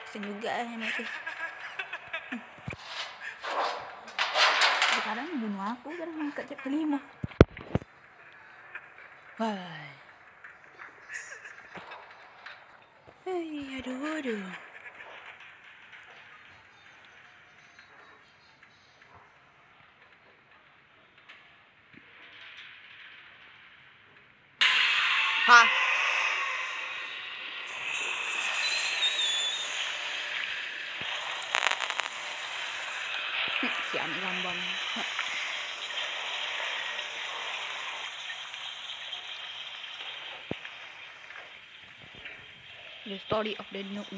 Kesian juga mereka. Sekarang bunuh aku kan angkat chapter 5. Hai. Hei, aduh. Ha. Si ambil gambar ni. The story of the noob.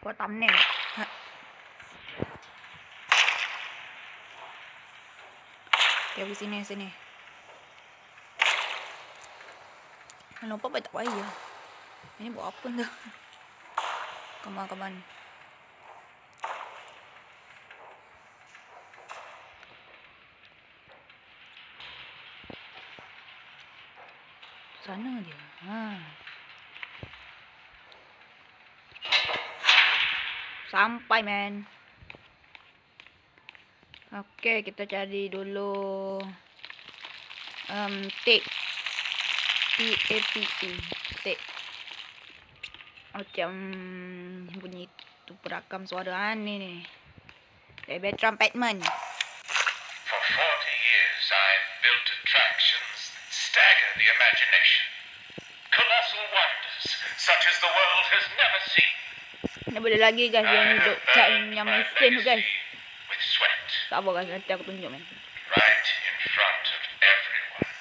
Buat thumbnail. Okay, sini. Lupa tak payah. Ini buat apa dah? Kaman. Sana dia. Sampai man. Okay, kita cari dulu tape. T-A-P-E. Tape. Macam bunyi tu perakam suara aneh ni. Dari teman. For 40 years I've built attractions that stagger the imagination. Colossal wonders such as the world has never seen. Ni boleh lagi guys yang hidup kat yang mesin tu guys. With sweat. Sabar guys, nanti aku tunjuk man. Right in front of everyone.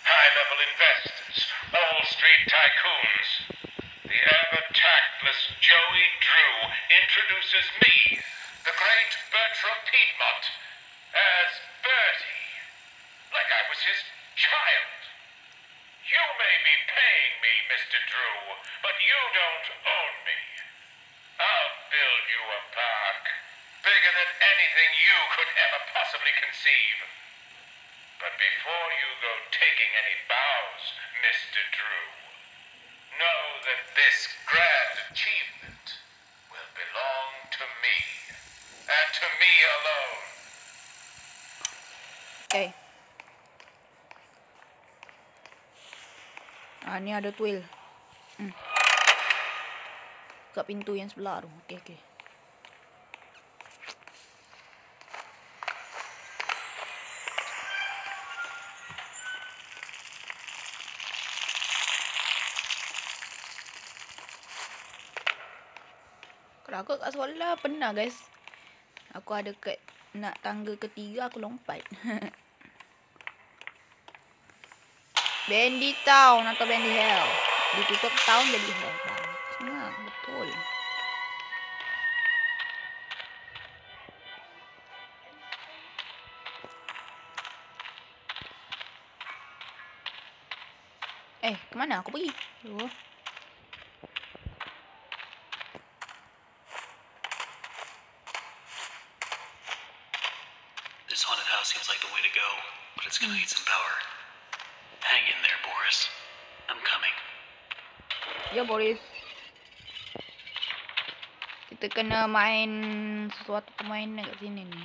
High-level investors, Wall Street tycoons. The ever-tactless Joey Drew introduces me, the great Bertram Piedmont, as Bertie, like I was his child. You may be paying me, Mr. Drew, but you don't own me. I'll build you a park, bigger than anything you could ever possibly conceive. But before you go taking any bows, Mr. Drew, know that this grand achievement will belong to me, and to me alone. Okay. Ni ada twill. Buka pintu yang sebelah tu. Okay. Kalau aku kat sekolah pernah guys. Aku ada kat nak tangga ketiga aku lompat. Bandy Town atau Bandy Hell. Ditutup town jadi hell. Senang betul. Kemana aku pergi? This haunted house seems like the way to go, but it's gonna need some power. Hang in there, Boris. I'm coming. Ya, Boris. Kita kena main sesuatu permainan kat sini ni.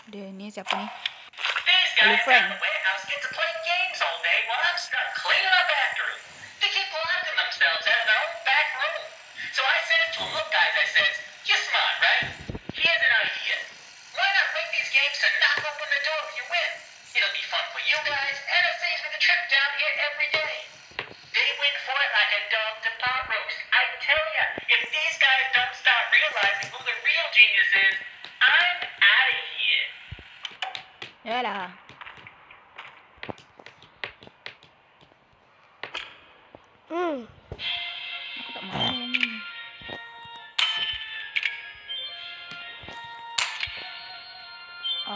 Dia ni siapa ni? Hello, Frank. Warehouse get to play games all day while I'm stuck cleaning up after it. They keep locking themselves out of their own back room. So I said to them, look guys, I said, you're smart, right? Here's an idea. Why not make these games to knock open the door if you win? It'll be fun for you guys, and it saves me the trip down here every day. They win for it like a dog to pot roast. I tell ya, if these guys don't start realizing who the real genius is, I'm out of here. Yalah. Aku tak mahu yang ni.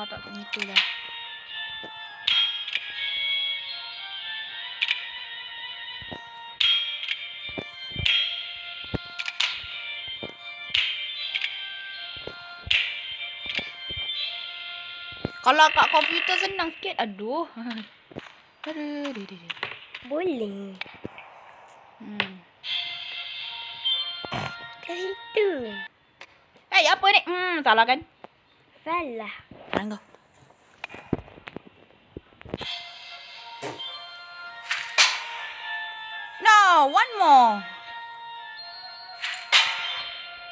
Tak begitu lah. Kalau kat komputer senang sikit. Aduh. Boleh. Ke situ. Apa ni? Salah kan? Salah. Tangga. No, one more.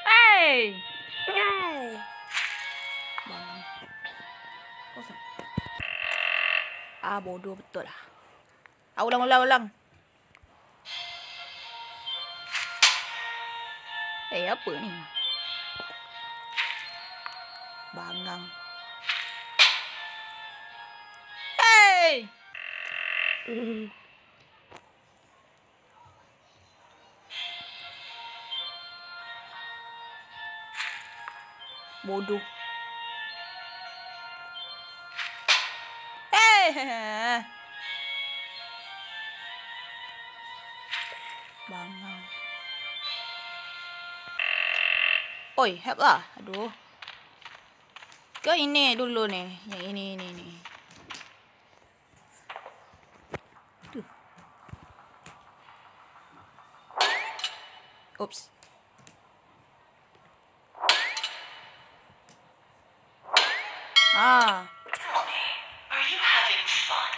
Hey. Hai. Bang. Kosong. Bodoh betul lah. Ulang. Apa ni? Bangang. Hey! Bodoh. Hey! Bangang. Oi, help lah. Aduh. Ke ini dulu ni. Yang ini. Tuh. Oops. Tell me, are you having fun?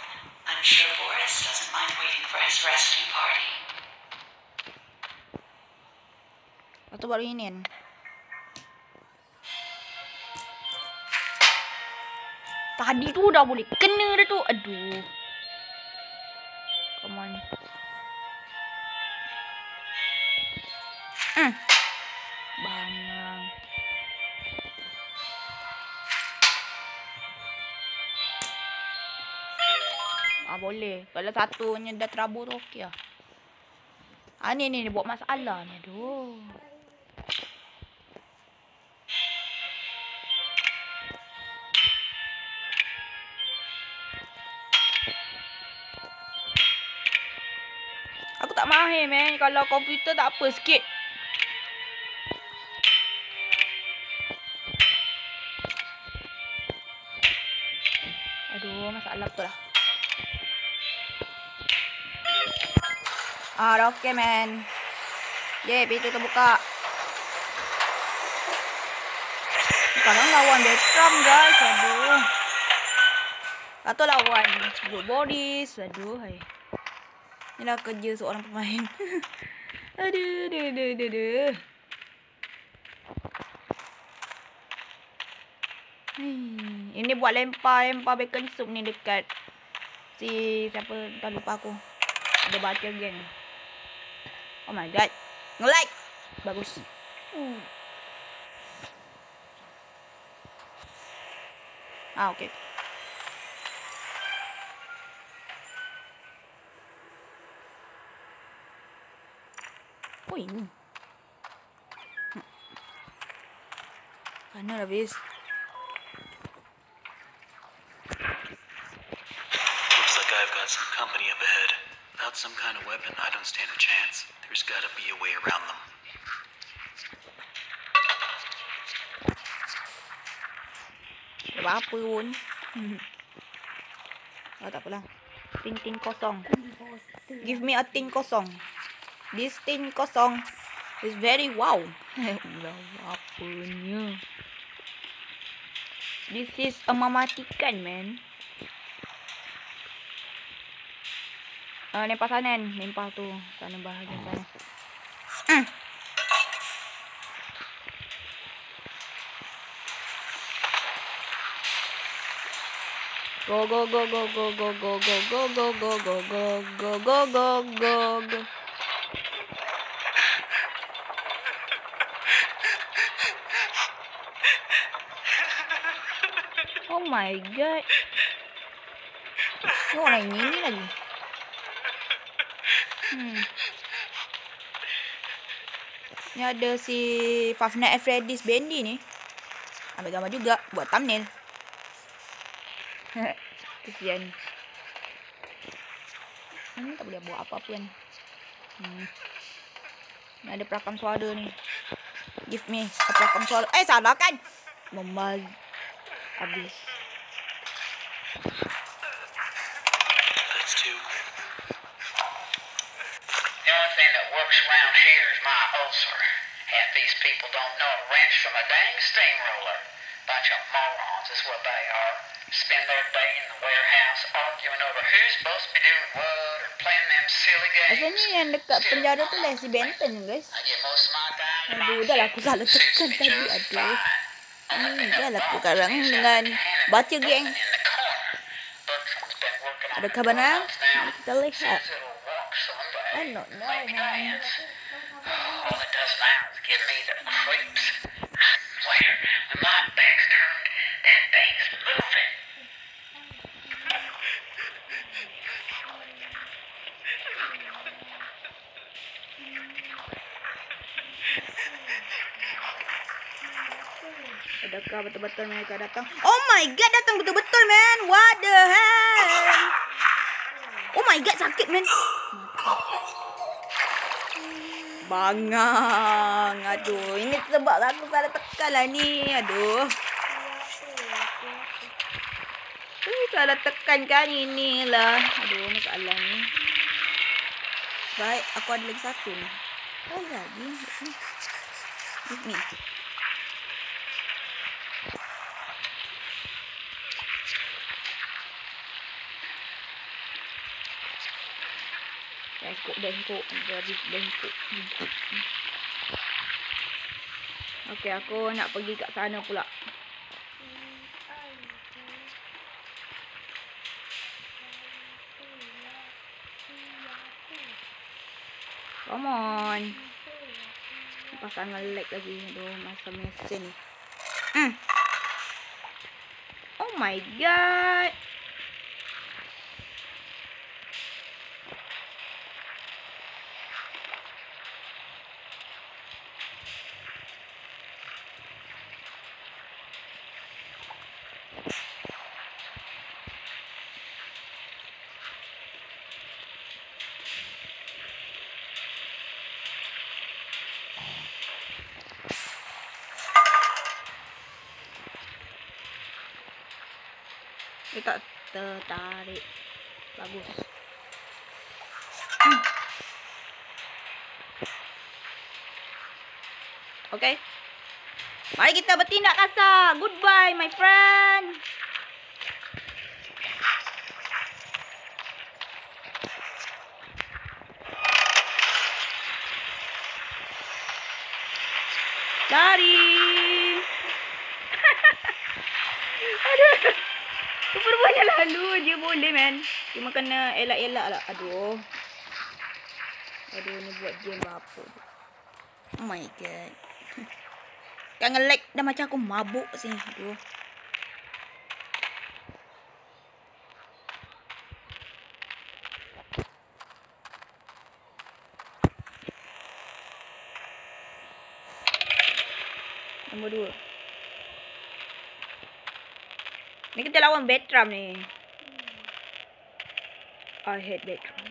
I'm sure Boris doesn't mind waiting for his rescue party. Atau baru ini kan. Tadi tu dah boleh kena dah tu. Aduh. Come on. Bangang. Boleh. Kalau satunya dah terabur tu okey lah. Ni buat masalah ni. Aduh. Aku tak mahir man. Kalau komputer tak apa sikit. Aduh, masalah betul lah. Dah okey man. Pintu terbuka. Sekarang lawan Bertram guys. Aduh. Atau lawan Boris. Aduh. Inilah kerja seorang pemain. Aduh. Ini buat lempar bacon soup ni dekat si siapa tak lupa aku. Ada baca geng. Oh my god. Nge-like. Bagus. Okey. Ini. Mana habis? Looks like I've got some company up ahead. Without some kind of weapon, I don't stand a chance. There's gotta be a way around them. Apa pun. Tak apalah. Tin kosong. Give me a tin kosong. This tin kosong is very wow. Apanya? This is a mematikan man. Lempar sana kan. Lempar tu. Sana bahagian sana. Go. Oh my god. Oh, orang ini lagi. Ni ada si Five Nights at Freddy's Bendy ni. Ambil gambar juga buat thumbnail. Kesian. Ini tak boleh buat apa-apa ni. Ni ada perakam suara ni. Give me perakam suara. Salah kan? Memal. Habis. That's two. The only thing that works around here is my ulcer. Half these people don't know a wrench from a dang steamroller. Bunch of morons is what they are. Spend their day in the warehouse arguing over who's supposed to be doing what or playing them silly games. Asalnya yang dekat penjara tu lah si Benton guys. I get most of my time in my Aduh, dah lah aku salah tekan tadi. Aduh. Dah lah aku sekarang dengan baca geng. Ada khabar nak? Kita lihat. I don't know, man. All it does now is give me the creeps. I swear, when my back's turned, that thing's moving. Adakah betul-betul mereka datang? Oh my god, datang betul-betul man. What the hell? Oh my god, sakit man. Bangang. Aduh, ini sebab aku salah tekan lah ni. Aduh. Salah tekan kan inilah. Aduh, masalah ni. Baik, aku ada lagi satu ni. Oh, lagi. Ni. Bengkok. Habis bengkok. Okey, aku nak pergi kat sana pula. Come on. Pasang lag lagi. Aduh, masa mesin ni. Oh my god. Dia tak tertarik. Bagus. Okay. Mari kita bertindak kasar. Goodbye, my friend. Lari. Aduh. Rupanya lalu je boleh man. Cuma kena elak-elak lah. Aduh. Aduh, ni buat game apa. Oh my god. Kan nge-lag dah macam aku mabuk sini. Aduh. Nombor 2. Ni kita lawan Betram ni. I hate Betram.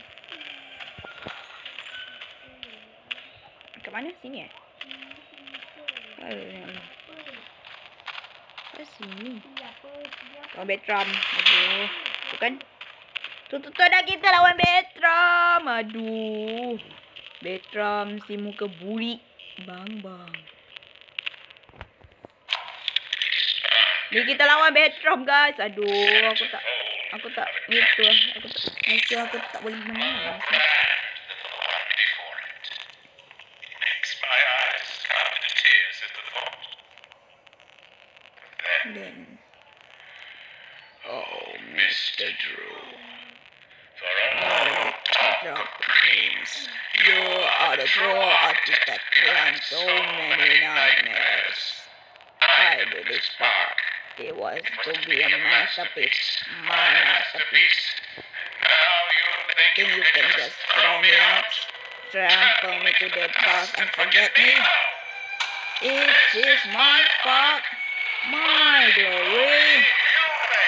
Kat mana? Sini Kat sini. Lawan Betram. Aduh. Tu kan? Tu dah kita lawan Betram. Aduh. Betram si muka burik. Bang. Ni kita lawan Betram guys. Aduh, aku tak itu lah. Aku tak boleh menang. Then, oh, Mr. Drew, for all the dreams, you are the true architect behind so many nightmares. I do this part It was It was to be a masterpiece. My masterpiece. Now you think Then you can just throw me out, trample me to the dust and forget me. This is my part, my glory.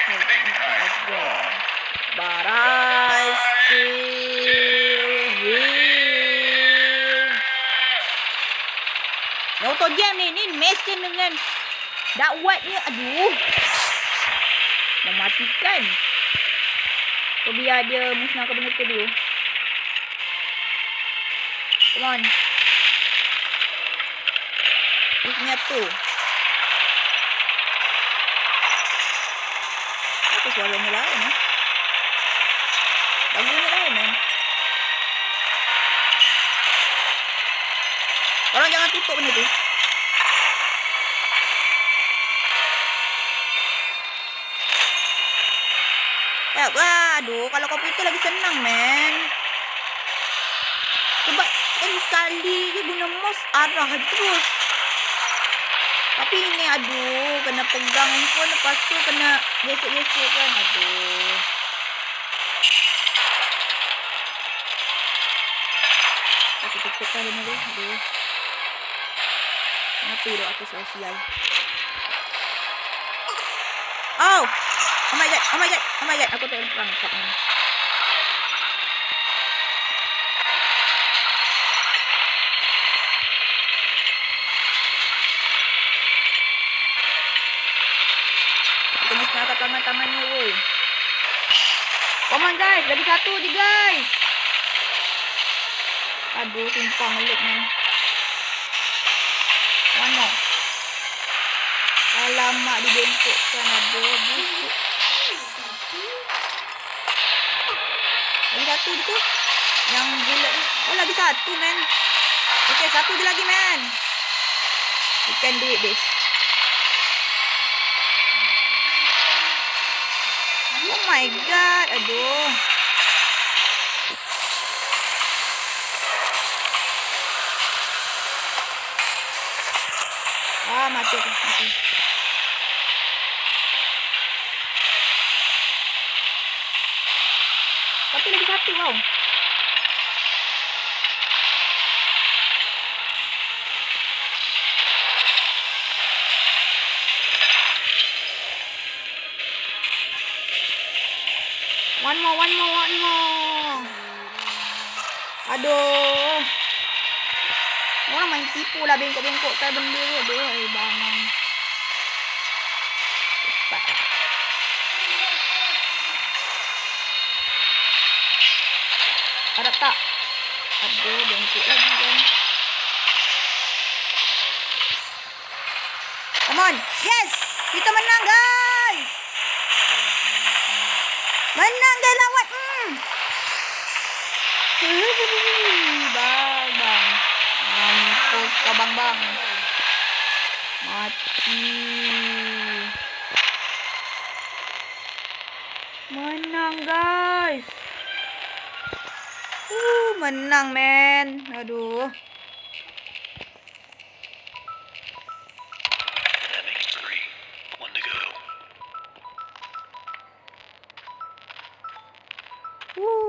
You may think But I still will. Auto jam ni mesin dengan dakwatnya. Aduh. Mematikan. So, biar dia musnahkan benda tu dulu. Come on. Ini tu. Apa suaranya lain eh? Lagunya lain kan? Orang jangan tutup benda tu. Aduh, kalau komputer lagi senang, men. Sebab kan sekali je guna mouse arah je terus. Tapi ini aduh, kena pegang handphone lepas tu kena gesek-gesek kan. Aduh. Aku tutupkan benda tu. Aduh. Kenapa hidup aku sosial? Oh! Oh my god, oh my god, oh my god. Aku tak perang kat ni. Kita mesti angkat tangan-tangannya, woi. Come on guys, lagi satu je guys. Aduh, sumpah ngelik man. One more. Alamak, dibengkokkan. Aduh, busuk. Lagi satu je tu. Yang bulat tu. Oh, lagi satu man. Okay, satu je lagi man. We can do it this. Oh my god. Aduh. Ah, mati aku. Mati. Tapi lagi satu wow. One more. Aduh. Orang main tipu lah bengkok-bengkokkan benda tu. Aduh, bangang. Cepat lah. Ada tak? Aduh, bengkok lagi kan. Come on. Yes! Kita menang guys! Menang guys lawan. Bang. Mampus kau bang. Mati. Menang guys. Menang men. Aduh. That makes 3. 1 to go.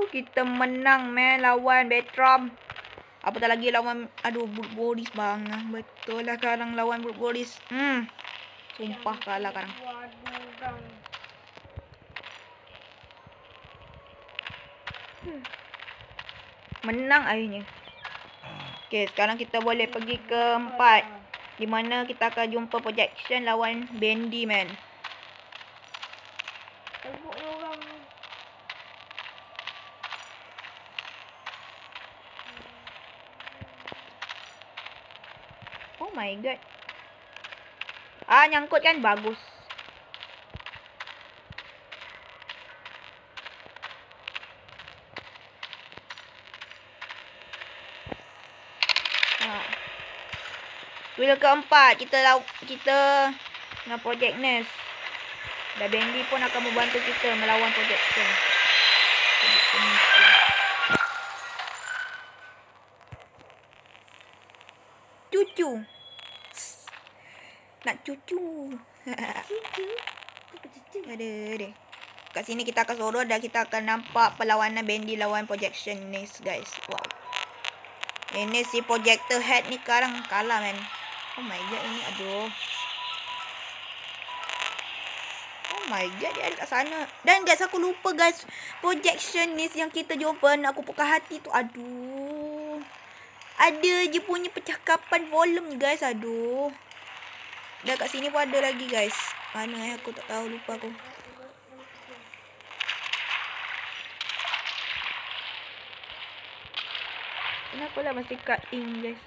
Kita menang men lawan Betrom. Apatah lagi lawan Brute Boris bang. Betul lah sekarang lawan Brute Boris. Sumpah kalah sekarang. Menang akhirnya. Okay, sekarang kita boleh pergi ke 4. Di mana kita akan jumpa projection lawan Bendy man. Oh my god. Nyangkut kan? Bagus. Wheel keempat. Kita dengan Project Nest. Dan Bendy pun akan membantu kita melawan projection. Cucu. Nak cucu. Ada. Kat sini kita akan suruh dan kita akan nampak perlawanan Bendy lawan projectionist, guys. Wow. Ini si projector head ni sekarang kalah, man. Oh my god, ini aduh. Oh my god, dia ada kat sana. Dan guys, aku lupa guys, projectionist yang kita jumpa nak aku pukul hati tu, aduh. Ada je punya percakapan volume ni guys, aduh. Dan kat sini pun ada lagi guys. Mana aku tak tahu, lupa aku. Kenapa lah masih cut in guys?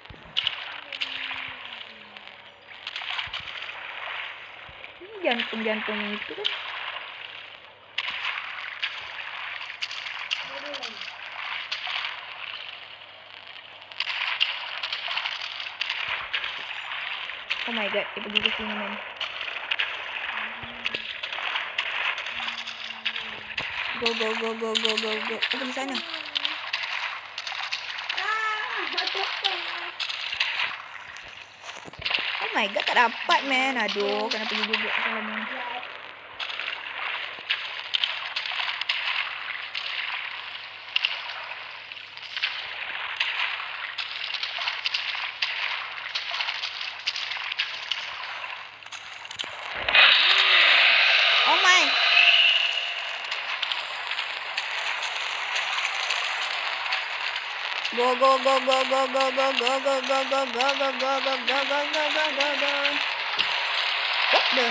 Ini jantung-jantung yang itu kan? Oh my god, dia pergi ke sini man. Go. Oh, pergi sana. Oh my god, tak dapat man. Aduh, kena pergi juga ke sana. Oh my. Go. What the?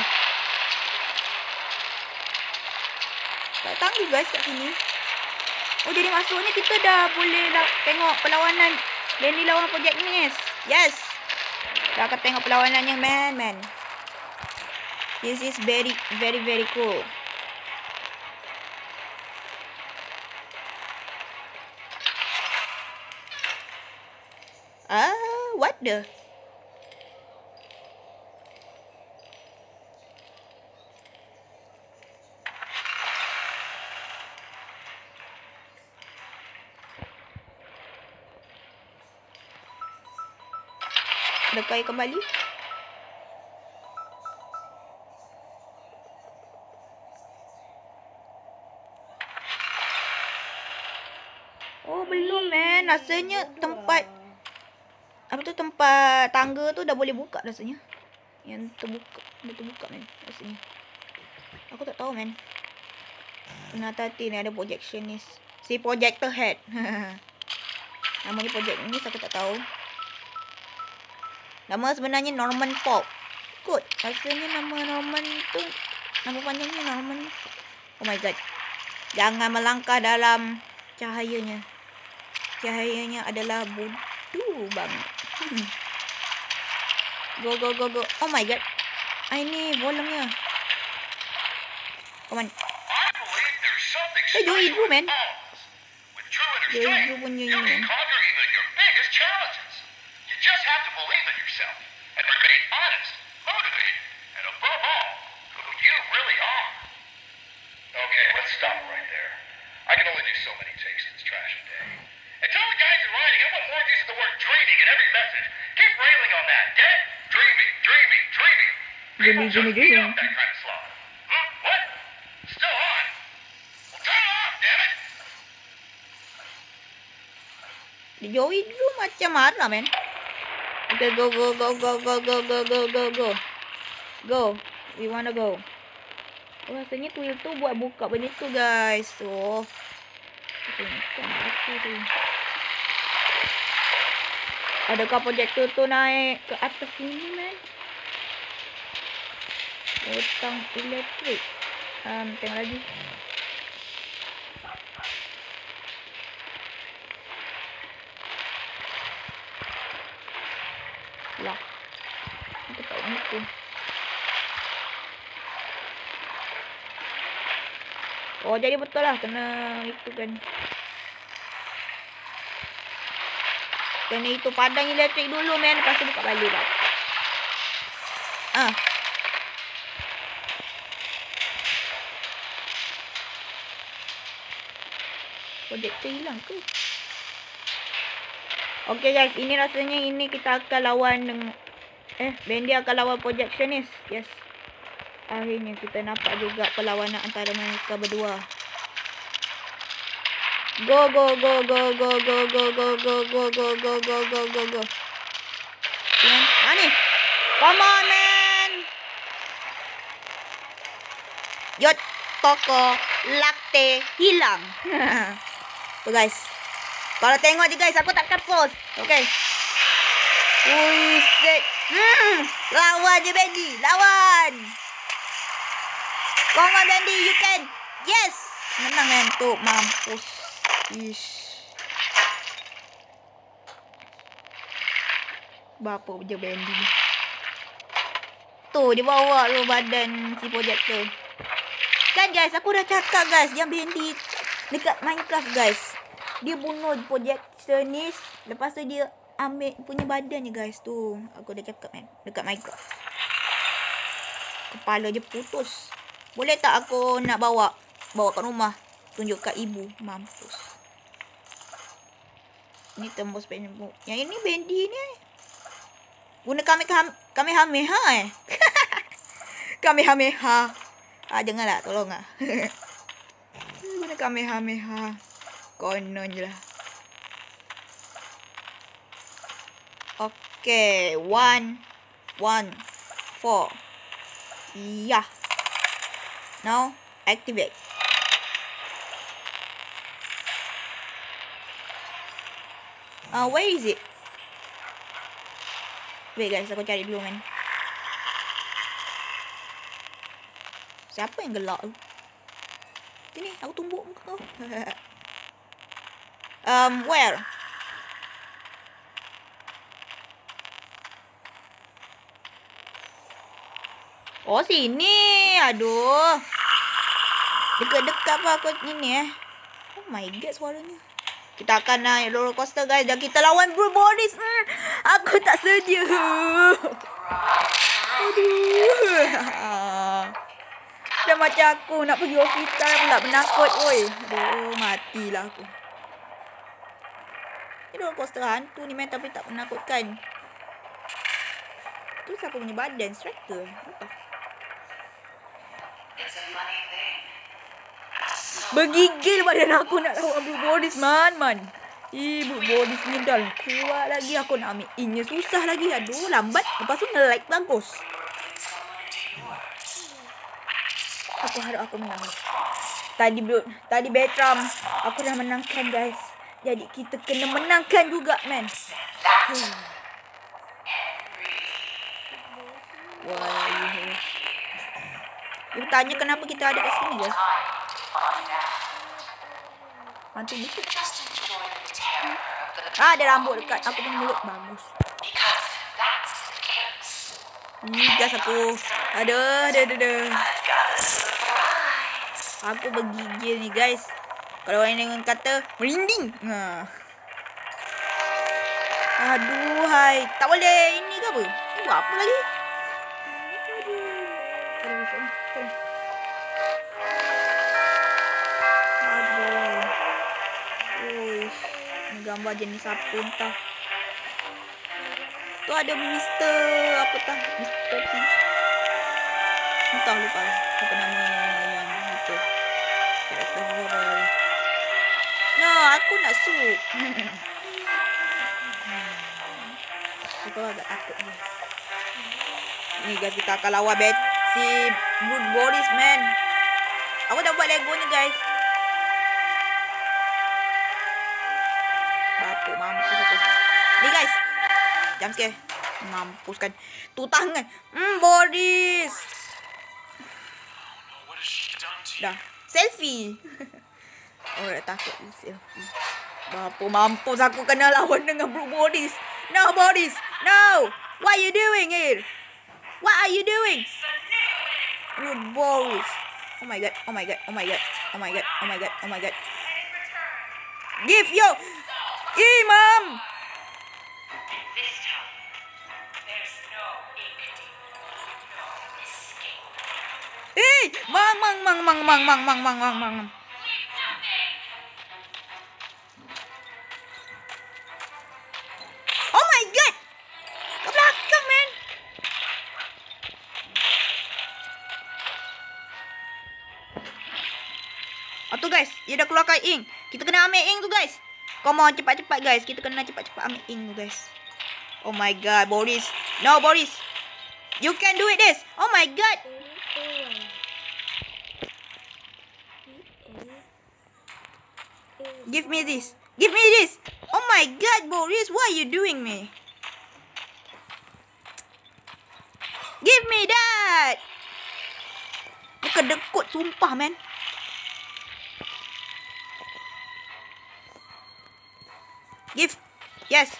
Tak tangguh guys kat sini. Oh, jadi maksudnya kita dah boleh tengok perlawanan Bendy lawan projectionist. Yes. Kita akan tengok perlawanannya man. This is very cool. What the? Dekai kembali. Oh, belum man. Rasanya tempat tempat tangga tu dah boleh buka rasanya. Yang terbuka, dah terbuka man rasanya. Aku tak tahu man. Kena hati-hati ni ada projectionist. Si projector head. Namanya projectionist aku tak tahu. Nama sebenarnya Norman Pop. Kot, rasanya nama Norman tu, nama panjangnya Norman. Oh my god. Jangan melangkah dalam cahayanya. Cahayanya adalah bodoh banget. Go. Oh my god. Ini volumenya. Come on. Joey Drew man. Joey Drew punya ini man. Stop right there. I can only do so many takes of this trash a day. And tell the guys in writing I want more use of the word dreaming in every message. Keep railing on that. Get it? Dreaming. People just eat up that kind of slop. What? Still on? Well, turn it off, damn it! Joey dulu macam marah man. Okay, go. Go. We wanna go. Oh, rasanya tu buat buka benda tu guys. So aku tu. Adakah projector tu naik ke atas sini man? Botang elektrik. Tengok lagi. Lah. Aku tak muka. Oh, jadi betul lah kena itu kan. Kena itu padang elektrik dulu man. Lepas tu buka balik lah. Projector hilang ke? Okay guys, ini rasanya ini kita akan lawan dengan Bendy akan lawan projectionist. Yes. Akhirnya kita nampak juga perlawanan antara mereka berdua. Go go go go go go go go go go go go go go go go. Man, mana? Come on man. Yot toko latte hilang. Tuh guys. Kalau tengok je guys, aku takkan post. Okay. Wih, set. Lawan je Bendy, lawan. Come on Bendy, you can. Yes. Menang man tu, mampus. Ish. Berapa je Bendy ni. Tu dia bawa lu badan si projector. Kan guys, aku dah cakap guys, yang Bendy dekat Minecraft guys. Dia bunuh projectionist, lepas tu dia ambil punya badannya guys tu. Aku dah cakap kan dekat Minecraft. Kepala je putus. Boleh tak aku nak bawa kat rumah, tunjuk kat ibu. Mampus. Ni tembus penembuk. Yang ini Bendy ni. Guna Kamehameha Kamehameha. Janganlah, tolong ah. Guna Kamehameha. Konon je lah. Okay. 1, 1, 4. Yeah. Now, activate. Where is it? Wait guys, aku cari dulu man. Siapa yang gelak tu? Sini, aku tumbuk muka kau. Where? Oh, sini. Aduh. Dekat-dekat apa aku ini Oh my god, suaranya. Kita akan naik roller coaster guys. Dan kita lawan Blue Bodies. Aku tak sedia. Aduh. Dah macam aku nak pergi hospital pula penakut. Oi. Aduh, matilah aku. Ini roller coaster hantu ni man, tapi tak menakutkan. Tu siapa punya badan? Striker. Bergigil badan aku nak lawan Blue Bodies man. Blue Bodies ni dah kuat lagi. Aku nak ambil innya susah lagi. Aduh, lambat. Lepas tu nge-like bagus. Aku harap aku menang. Tadi Betram aku dah menangkan guys. Jadi kita kena menangkan juga man. Wah. Dia tanya kenapa kita ada kat sini guys. Mantu busuk. Ada rambut dekat aku punya mulut. Bagus. Gas aku. Ada. Aku bergigil ni guys. Kalau orang yang kata merinding. Aduh hai. Tak boleh ini ke apa? Ini buat apa lagi? Gambar jenis apa entah. Tu ada Mr. apa tah? Mr. P. Entah lupa apa nama yang itu. No, aku nak sup. Aku agak takut guys. Ni guys, kita akan lawan si Blue Bodies man. Aku dah buat Lego ni guys. Mampus aku. Ni guys. Jam scare. Mampus kan. Tu tangan. Bodies. Dah. Selfie. Oh, dah takut selfie. Bapa mampus aku kena lawan dengan Blue Bodies. No Bodies. No. What are you doing here? What are you doing? Blue Bodies. Oh my god. Give yo. Imam. Mang. Oh my god. Ke belakang man. Tu guys, dia dah keluarkan ink. Kita kena ambil ink tu guys. Come on, cepat-cepat guys. Kita kena cepat-cepat ambil ink tu guys. Oh my god, Boris. No, Boris. You can do it this. Oh my god. Give me this. Give me this. Oh my god, Boris. What are you doing me? Give me that. Muka dekut sumpah, man. Give. Yes.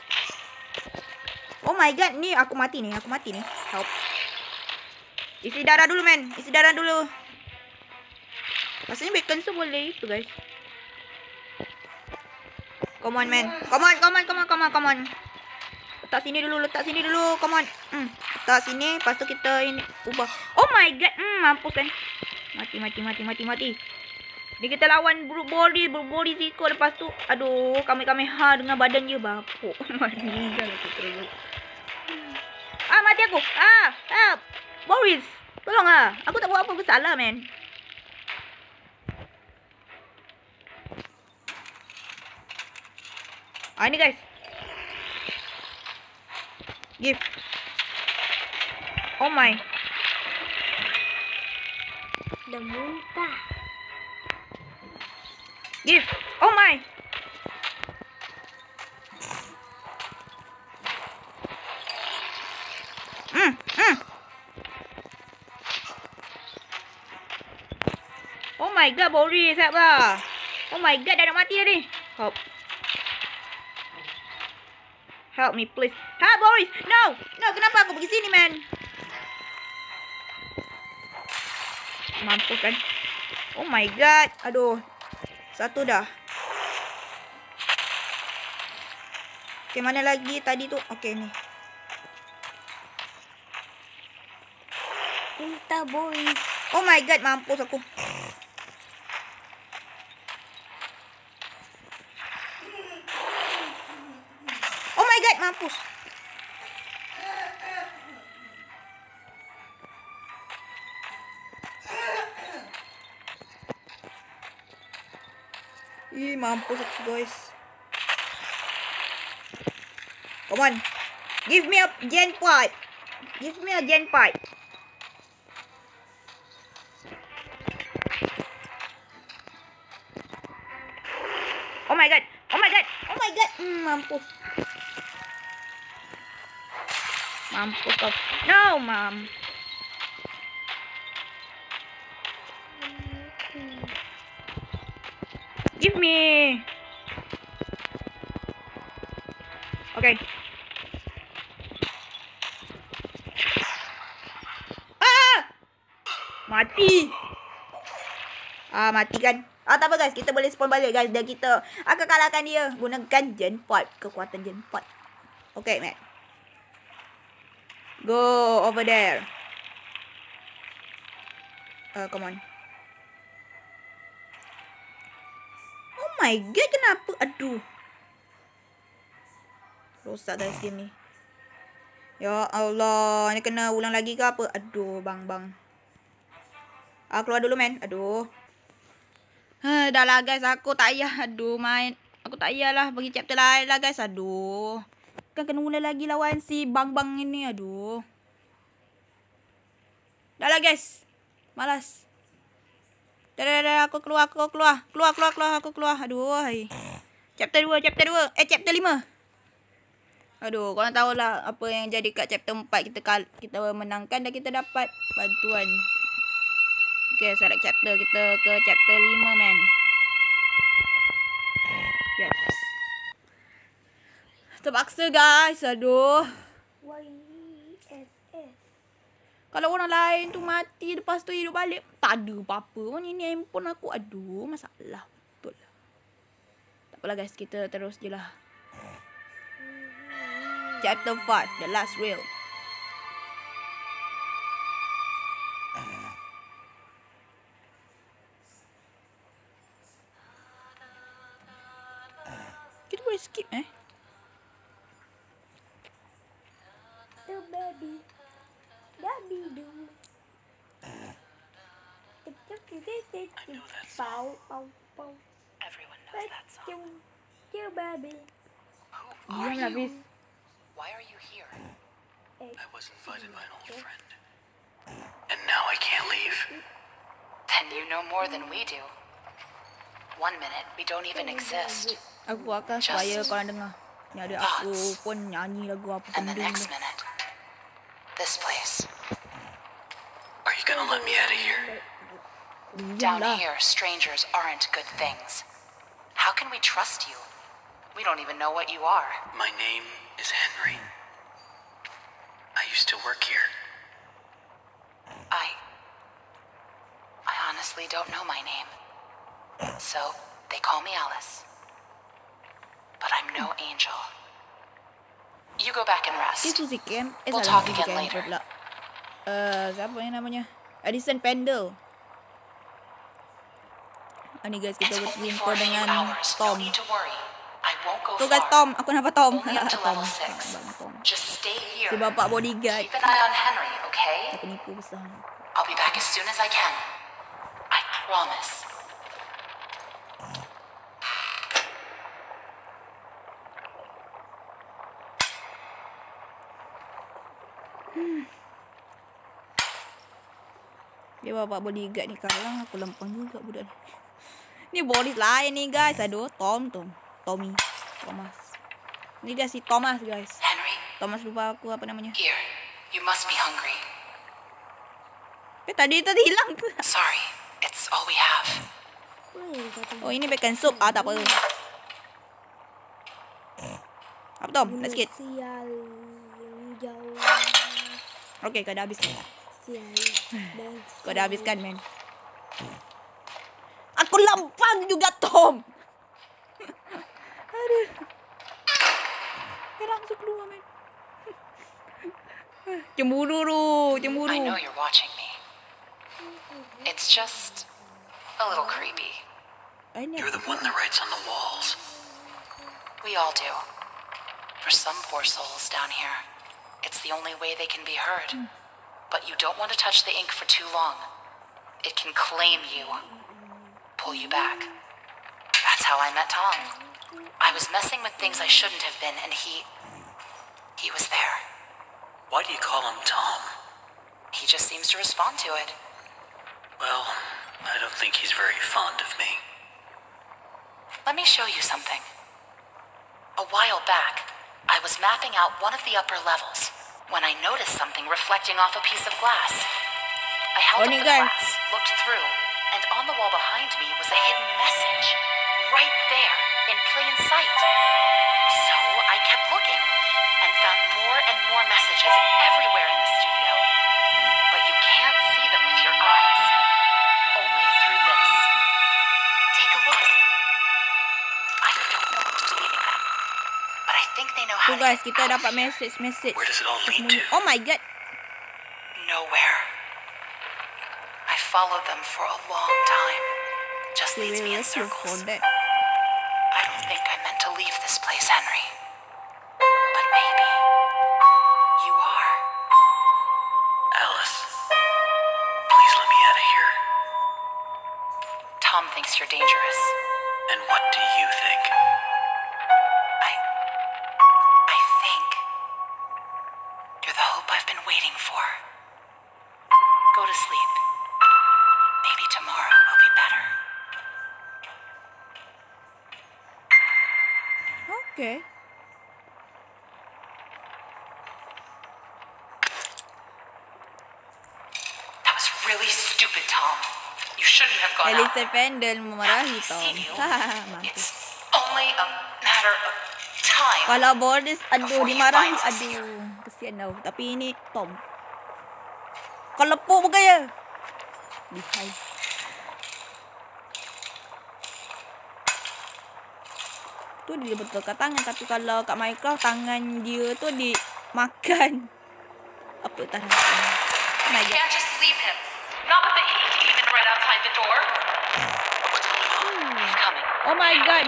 Oh my god, ni aku mati ni. Help. Isi darah dulu, man. Isi darah dulu. Rasanya bacon soup boleh itu, guys. Come on, man. Come on. Letak sini dulu. Come on. Letak sini. Lepas tu kita ini ubah. Oh my god. Mampus kan. Mati. Ni kita lawan buruk body siko. Lepas tu, aduh, kami dengan badan dia bapuk. Meninggal aku terus. Mati aku. Help. Boris, tolong lah. Aku tak buat apa-apa salah, man. Ini guys. Give. Oh my. Dah muntah. Give. Oh my. Oh my god, Boris, help lah. Oh my god, dah nak mati dah ni. Help me please. Boris. No, kenapa aku pergi sini, man? Mampus kan. Oh my god. Aduh. Satu dah. Okay, mana lagi tadi tu? Okay, ni. Muntah, Boris. Oh my god, mampus aku. Oh my god, mampus. Mampus aku, guys. Come on. Give me a gen part. Oh my god. Mampus. Mampus kau. No, Mom. Give me. Okay. Mati. Mati kan. Tak apa guys, kita boleh spawn balik guys. Dan kita akan kalahkan dia gunakan gen part. Kekuatan gen part. Okay, Matt. Go over there. Come on. Oh my god, kenapa? Aduh. Rosak guys game ni. Ya Allah, ni kena ulang lagi ke apa? Aduh, bang. Keluar dulu, man. Aduh. Dah lah guys, aku tak payah. Aku tak payahlah pergi chapter lain lah guys. Aduh. Kan kena mula lagi lawan si bang ini. Aduh. Dah lah guys. Malas. Dah. Aku keluar. Aku keluar. Aduh. Chapter 2. Chapter 5. Aduh, korang tahulah apa yang jadi kat chapter 4. Kita menangkan dan kita dapat bantuan. Okay, select chapter. Kita ke chapter 5, man. Yes. Terpaksa, guys. Aduh. Kalau orang lain tu mati, lepas tu hidup balik, tak ada apa-apa. Ini handphone aku. Aduh, masalah. Betul lah. Tak apalah, guys. Kita terus je lah. Chapter 5, the last reel. Kita boleh skip The baby do. It's okay. know that song. Pow, pow, pow. Everyone knows that song. You baby. Who Diam are lah, you? Fiz. Why are you here? I was invited by an old friend. And now I can't leave. Then you know more than we do. 1 minute, we don't even exist. Aku akan supaya korang dengar. Ni ada aku pun nyanyi lagu apa And the benda next ni. minute, this place. Are you gonna let me out of here? Down lah. here, strangers aren't good things. How can we trust you? We don't even know what you are. My name is Henry. I used to work here. I honestly don't know my name. So, they call me Alice. But I'm no angel. You go back and rest. This Suzy Camp. We'll Salah, talk Suzy again Camp later. pula. Siapa yang namanya? Edison Pendle. Ni guys, kita It's only berjumpa for a few dengan hours. No Tom. need to worry. I won't go Tu guys, far. Tom. Aku nampak Tom. Only up to Tom. level 6. Abang Tom. Just stay here. Si bapak bodyguard. Keep an eye on Henry, okay? Aku nipu besar. I'll be back as soon as I can. I promise. Dia bapak bodyguard ni kalang. Aku lempang juga budak ni. Ni Boris lain ni guys. Aduh, Tommy. Thomas. Ni dia si Thomas guys. Henry, Thomas lupa aku apa namanya. here. You must be hungry. Tadi hilang tu. Sorry, it's all we have. Oh, ini bacon soup. Tak apa. Apa Tom? Nak sikit. Sial jauh. Okay, kau dah habiskan. Sial dan Kau dah habiskan, men. Aku lampang juga, Tom. Aduh. Langsung keluar, men. Cemburu. I know you're watching me. It's just a little creepy. You're the one that writes on the walls. We all do. For some poor souls down here, it's the only way they can be heard. But you don't want to touch the ink for too long. It can claim you, pull you back. That's how I met Tom. I was messing with things I shouldn't have been, and he was there. Why do you call him Tom? He just seems to respond to it. Well, I don't think he's very fond of me. Let me show you something. A while back, I was mapping out one of the upper levels when I noticed something reflecting off a piece of glass. I held up the glass, looked through, and on the wall behind me was a hidden message. Right there, in plain sight. So I kept looking and found more and more messages everywhere in the studio. But you can't see them with your eyes. Only through this. Take a look. I don't know who's deleting them. But I think they know how Tu to guys, get kita out dapat of here. message. Where does it all lead to? Oh my god. Nowhere. I followed them for a long time. Just leads me in Let's look for circles. that. I don't think I meant to leave this place, Henry. But maybe you are. Alice, please let me out of here. Tom thinks you're dangerous. And what do you think? I think you're the hope I've been waiting for. Go to sleep. Maybe tomorrow will be better. Okay. That was really stupid, Tom. You shouldn't have gone out. Elisa Pendle memarahi Tom. Hahaha, mampus. It's only a matter of time. Kalau Boris, aduh, Before he dimarahi. finds us here. Aduh, kesian tau. Tapi ini Tom. Kau lepuk bukan ya? Lihai. Tu dia betul kat tangan. Tapi kalau kat Minecraft, tangan dia tu dimakan. Apa tak rasa. Oh my god. Can't just leave him. Not with the demon right outside the door. He's coming. Oh my god,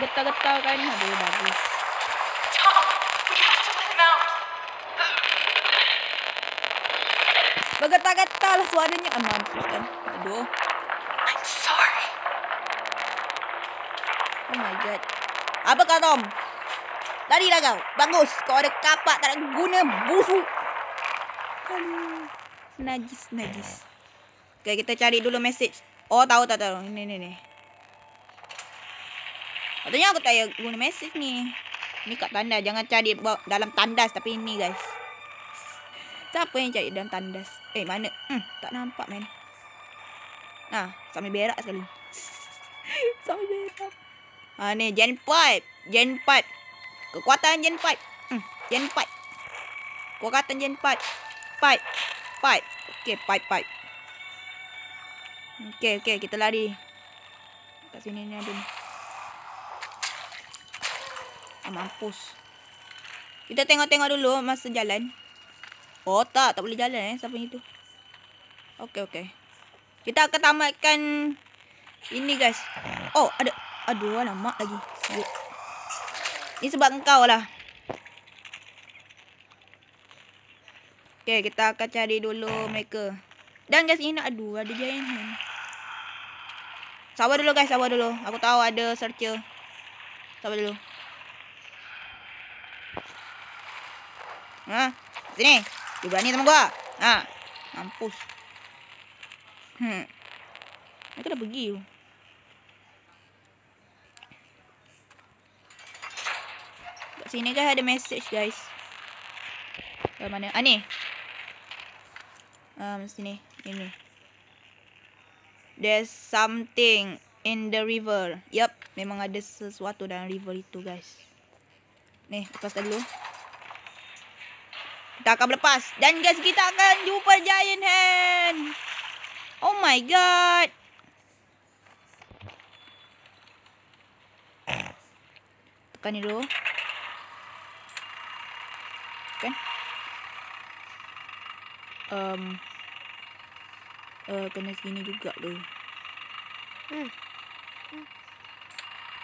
bergetar-getar kan. Aduh, bagus. Tom, we have to let him out. Bergetar-getar lah suaranya. Mampus kan. Aduh. I'm sorry. Oh my god. Apa kau, Tom? Larilah kau. Bagus. Kau ada kapak tak ada guna. Busuk. Aduh. Najis. Okay, kita cari dulu message. Oh, tahu. Ini. Katanya aku tak payah guna message ni. Ni kat tandas. Jangan cari dalam tandas. Tapi ini, guys. Siapa yang cari dalam tandas? Mana? Tak nampak, man. Sambil berak sekali. Sambil berak. Ni Gen 4. Kekuatan Gen 4. Gen 4. Kekuatan Gen 4. Pipe. Okay, pipe. Okay, kita lari. Kat sini ni ada ni. Mampus. Kita tengok dulu masa jalan. Oh, tak boleh jalan siapa yang itu. Okay. Kita akan tamatkan ini, guys. Oh, ada. Aduh, alamak lagi. Siut. Ini sebab engkau lah. Okay, kita akan cari dulu mereka. Dan guys, ini aduh, ada giant hand. Sabar dulu, guys. Aku tahu ada searcher. Sabar dulu. Sini. Dia berani sama gua. Mampus. Mereka dah pergi tu. Kat sini guys ada message, guys. Mana? Ni. Sini. Ini. There's something in the river. Yup, memang ada sesuatu dalam river itu, guys. Ni, lepaskan dulu. Kita akan berlepas. Dan guys, kita akan jumpa giant hand. Oh my god. Tekan ni dulu. Kan? Kena segini juga tu.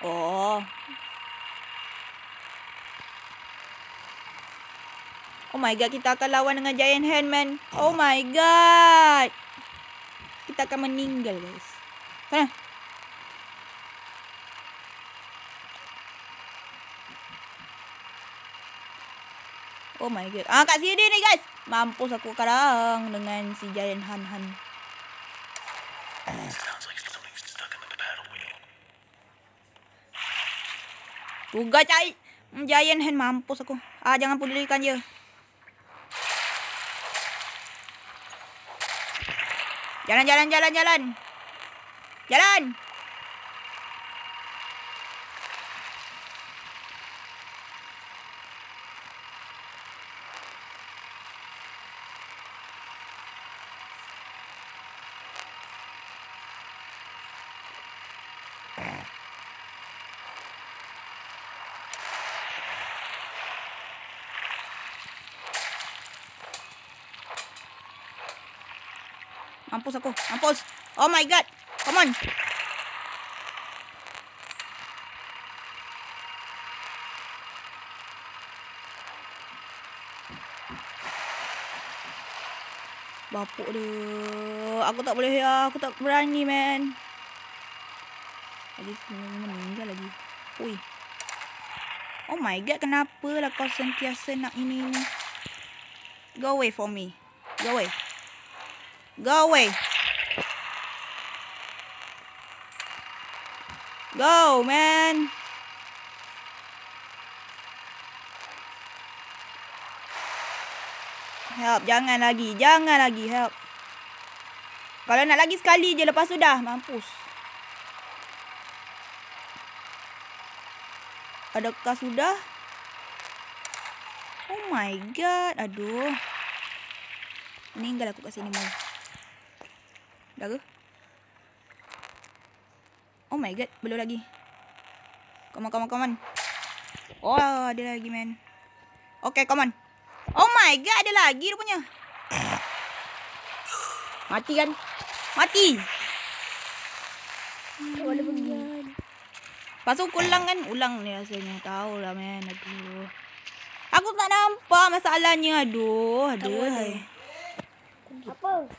Oh. Oh my god, kita akan lawan dengan giant hand, man. Oh my god. Kita akan meninggal, guys. Sana. Oh my god. Kat sini ni, guys. Mampus aku sekarang dengan si giant han. Tugas cari giant hand, mampus aku. Jangan pedulikan je. Jalan. Mampus aku. Mampus. Oh my god. Come on. Bapuk dia. Aku tak boleh ya. Aku tak berani, man. Lagi meninggal lagi. Ui. Oh my god. Kenapa lah kau sentiasa nak ini. Go away from me. Go away. Go away. Go, man. Help, jangan lagi, help. Kalau nak lagi sekali je, lepas tu dah, mampus. Adakah sudah? Oh my god, aduh. Meninggal aku kat sini, mau. Dah ke? Oh my god, belum lagi. Come on. Oh, ada lagi, man. Okay, come on. Oh my god, ada lagi rupanya. Mati kan? Mati. Boleh pergi. Pasal aku ulang ni rasanya. Tahu lah, man. Aduh. Aku tak nampak masalahnya. Aduh. Apa?